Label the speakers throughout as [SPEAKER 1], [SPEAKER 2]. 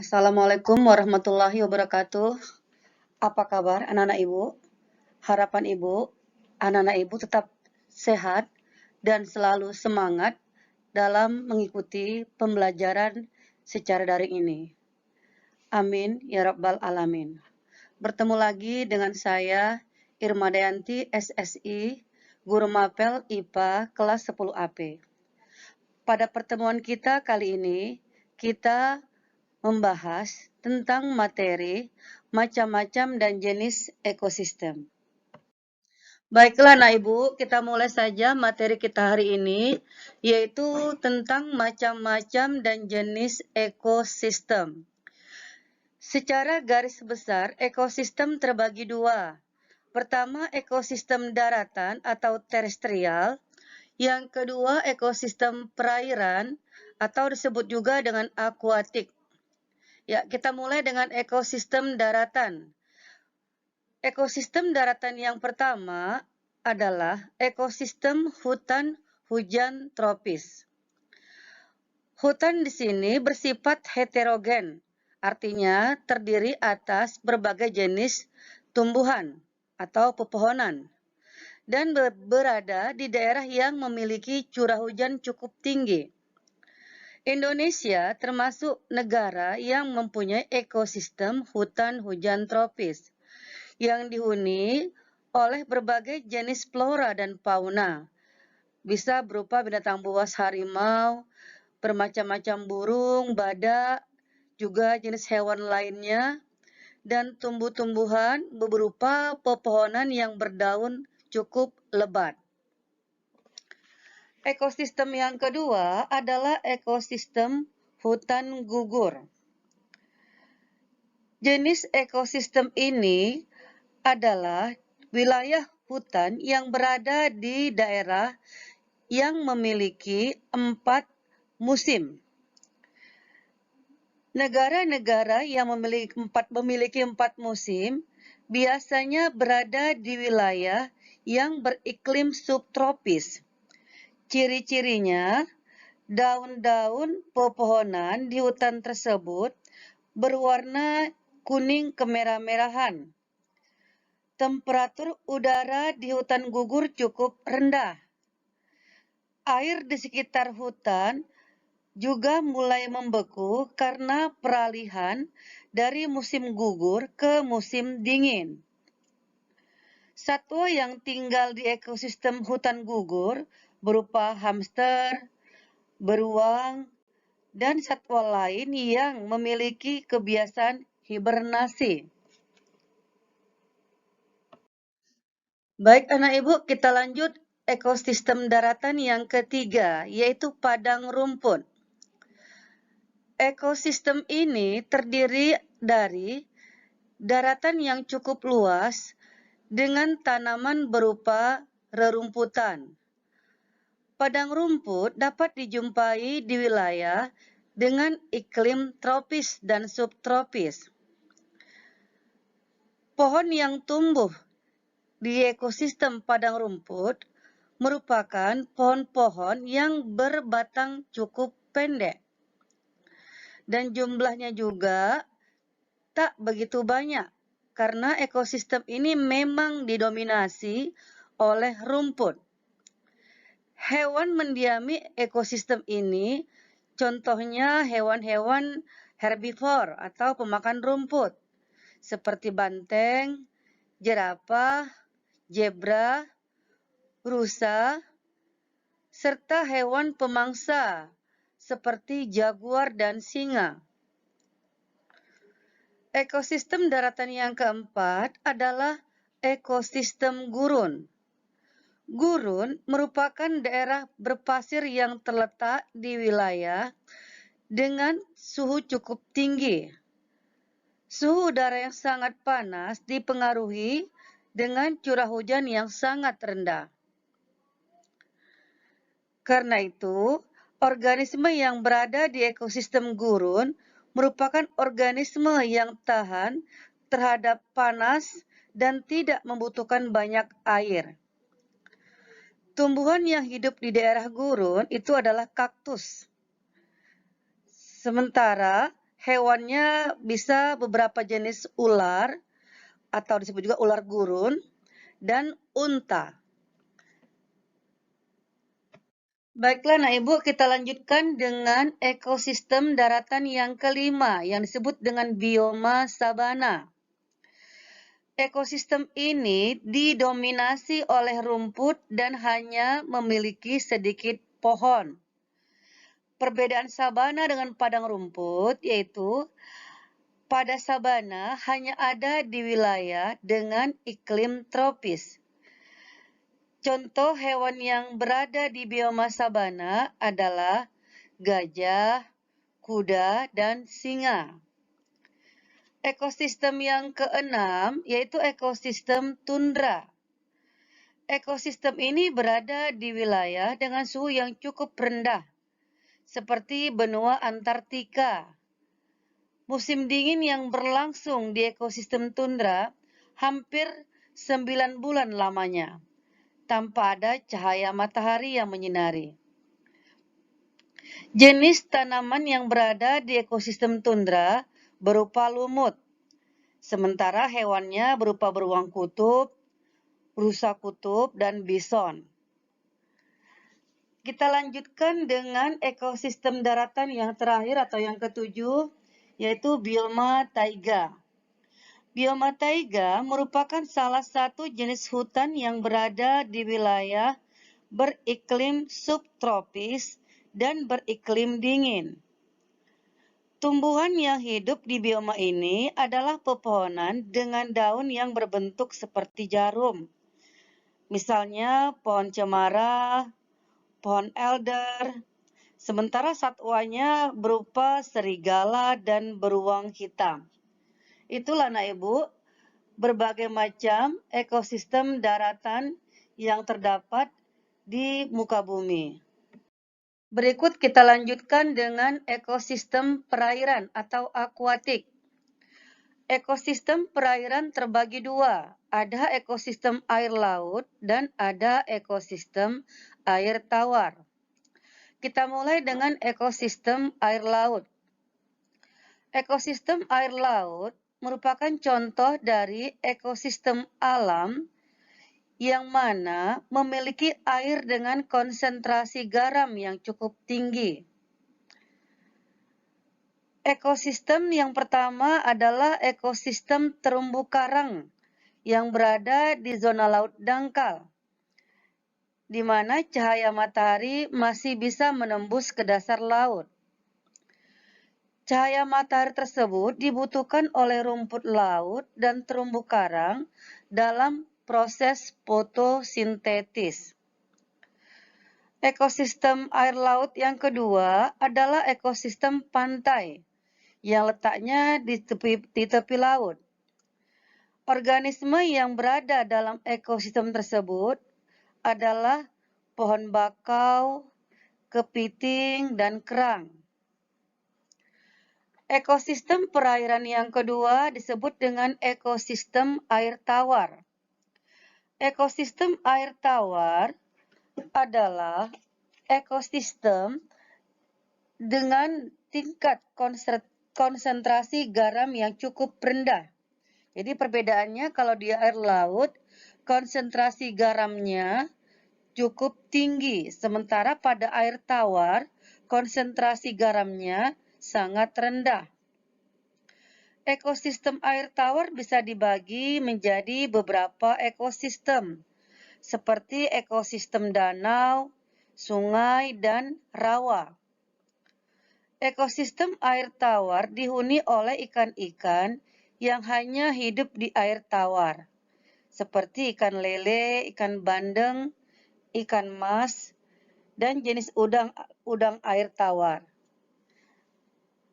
[SPEAKER 1] Assalamualaikum warahmatullahi wabarakatuh. Apa kabar anak-anak Ibu? Harapan Ibu, anak-anak Ibu tetap sehat dan selalu semangat dalam mengikuti pembelajaran secara daring ini. Amin ya rabbal alamin. Bertemu lagi dengan saya Irma Dayanti SSI, Guru Mapel IPA kelas 10 AP. Pada pertemuan kita kali ini, kita membahas tentang materi macam-macam dan jenis ekosistem. Baiklah anak ibu, kita mulai saja materi kita hari ini, yaitu tentang macam-macam dan jenis ekosistem. Secara garis besar, ekosistem terbagi dua. Pertama, ekosistem daratan atau terestrial. Yang kedua, ekosistem perairan atau disebut juga dengan akuatik. Ya, kita mulai dengan ekosistem daratan. Ekosistem daratan yang pertama adalah ekosistem hutan hujan tropis. Hutan di sini bersifat heterogen, artinya terdiri atas berbagai jenis tumbuhan atau pepohonan dan berada di daerah yang memiliki curah hujan cukup tinggi. Indonesia termasuk negara yang mempunyai ekosistem hutan hujan tropis yang dihuni oleh berbagai jenis flora dan fauna. Bisa berupa binatang buas harimau, bermacam-macam burung, badak, juga jenis hewan lainnya, dan tumbuh-tumbuhan berupa pepohonan yang berdaun cukup lebat. Ekosistem yang kedua adalah ekosistem hutan gugur. Jenis ekosistem ini adalah wilayah hutan yang berada di daerah yang memiliki 4 musim. Negara-negara yang memiliki 4 musim biasanya berada di wilayah yang beriklim subtropis. Ciri-cirinya, daun-daun pepohonan di hutan tersebut berwarna kuning kemerah-merahan. Temperatur udara di hutan gugur cukup rendah. Air di sekitar hutan juga mulai membeku karena peralihan dari musim gugur ke musim dingin. Satwa yang tinggal di ekosistem hutan gugur berupa hamster, beruang, dan satwa lain yang memiliki kebiasaan hibernasi. Baik anak ibu, kita lanjut ekosistem daratan yang ketiga, yaitu padang rumput. Ekosistem ini terdiri dari daratan yang cukup luas dengan tanaman berupa rerumputan. Padang rumput dapat dijumpai di wilayah dengan iklim tropis dan subtropis. Pohon yang tumbuh di ekosistem padang rumput merupakan pohon-pohon yang berbatang cukup pendek. Dan jumlahnya juga tak begitu banyak karena ekosistem ini memang didominasi oleh rumput. Hewan mendiami ekosistem ini, contohnya hewan-hewan herbivor atau pemakan rumput, seperti banteng, jerapah, zebra, rusa, serta hewan pemangsa seperti jaguar dan singa. Ekosistem daratan yang keempat adalah ekosistem gurun. Gurun merupakan daerah berpasir yang terletak di wilayah dengan suhu cukup tinggi. Suhu udara yang sangat panas dipengaruhi dengan curah hujan yang sangat rendah. Karena itu, organisme yang berada di ekosistem gurun merupakan organisme yang tahan terhadap panas dan tidak membutuhkan banyak air. Tumbuhan yang hidup di daerah gurun itu adalah kaktus. Sementara Hewannya bisa beberapa jenis ular atau disebut juga ular gurun dan unta. Baiklah, nah Ibu, kita lanjutkan dengan ekosistem daratan yang kelima yang disebut dengan bioma sabana. Ekosistem ini didominasi oleh rumput dan hanya memiliki sedikit pohon. Perbedaan sabana dengan padang rumput yaitu pada sabana hanya ada di wilayah dengan iklim tropis. Contoh hewan yang berada di bioma sabana adalah gajah, kuda, dan singa. Ekosistem yang keenam yaitu ekosistem tundra. Ekosistem ini berada di wilayah dengan suhu yang cukup rendah, seperti benua Antartika. Musim dingin yang berlangsung di ekosistem tundra hampir 9 bulan lamanya, tanpa ada cahaya matahari yang menyinari. Jenis tanaman yang berada di ekosistem tundra berupa lumut, sementara hewannya berupa beruang kutub, rusa kutub, dan bison. Kita lanjutkan dengan ekosistem daratan yang terakhir atau yang ketujuh, yaitu bioma taiga. Bioma taiga merupakan salah satu jenis hutan yang berada di wilayah beriklim subtropis dan beriklim dingin. Tumbuhan yang hidup di bioma ini adalah pepohonan dengan daun yang berbentuk seperti jarum. Misalnya pohon cemara, pohon elder, sementara satwanya berupa serigala dan beruang hitam. Itulah Nak Ibu, berbagai macam ekosistem daratan yang terdapat di muka bumi. Berikut kita lanjutkan dengan ekosistem perairan atau akuatik. Ekosistem perairan terbagi dua, ada ekosistem air laut dan ada ekosistem air tawar. Kita mulai dengan ekosistem air laut. Ekosistem air laut merupakan contoh dari ekosistem alam yang mana memiliki air dengan konsentrasi garam yang cukup tinggi. Ekosistem yang pertama adalah ekosistem terumbu karang yang berada di zona laut dangkal, di mana cahaya matahari masih bisa menembus ke dasar laut. Cahaya matahari tersebut dibutuhkan oleh rumput laut dan terumbu karang dalam proses fotosintesis. Ekosistem air laut yang kedua adalah ekosistem pantai yang letaknya di tepi laut. Organisme yang berada dalam ekosistem tersebut adalah pohon bakau, kepiting, dan kerang. Ekosistem perairan yang kedua disebut dengan ekosistem air tawar. Ekosistem air tawar adalah ekosistem dengan tingkat konsentrasi garam yang cukup rendah. Jadi perbedaannya kalau di air laut, konsentrasi garamnya cukup tinggi, sementara pada air tawar, konsentrasi garamnya sangat rendah. Ekosistem air tawar bisa dibagi menjadi beberapa ekosistem, seperti ekosistem danau, sungai, dan rawa. Ekosistem air tawar dihuni oleh ikan-ikan yang hanya hidup di air tawar, seperti ikan lele, ikan bandeng, ikan mas, dan jenis udang air tawar.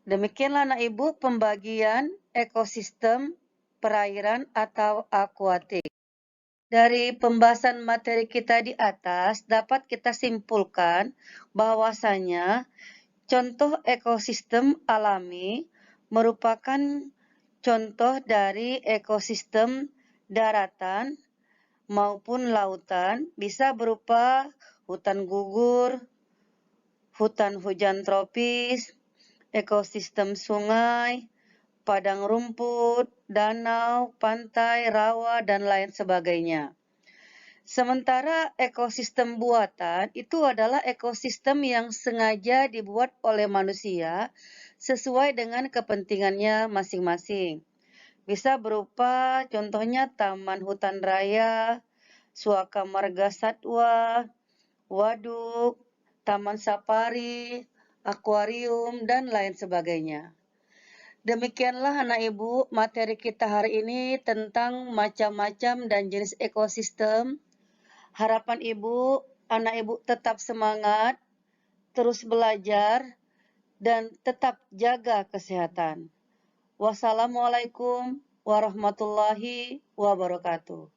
[SPEAKER 1] Demikianlah Anak Ibu pembagian ekosistem perairan atau akuatik. Dari pembahasan materi kita di atas dapat kita simpulkan bahwasanya contoh ekosistem alami merupakan contoh dari ekosistem daratan maupun lautan, bisa berupa hutan gugur, hutan hujan tropis, ekosistem sungai, padang rumput, danau, pantai, rawa, dan lain sebagainya. Sementara ekosistem buatan itu adalah ekosistem yang sengaja dibuat oleh manusia sesuai dengan kepentingannya masing-masing. Bisa berupa contohnya taman hutan raya, suaka marga satwa, waduk, taman safari, akuarium, dan lain sebagainya. Demikianlah anak ibu materi kita hari ini tentang macam-macam dan jenis ekosistem. Harapan ibu, anak ibu tetap semangat, terus belajar, dan tetap jaga kesehatan. Wassalamualaikum warahmatullahi wabarakatuh.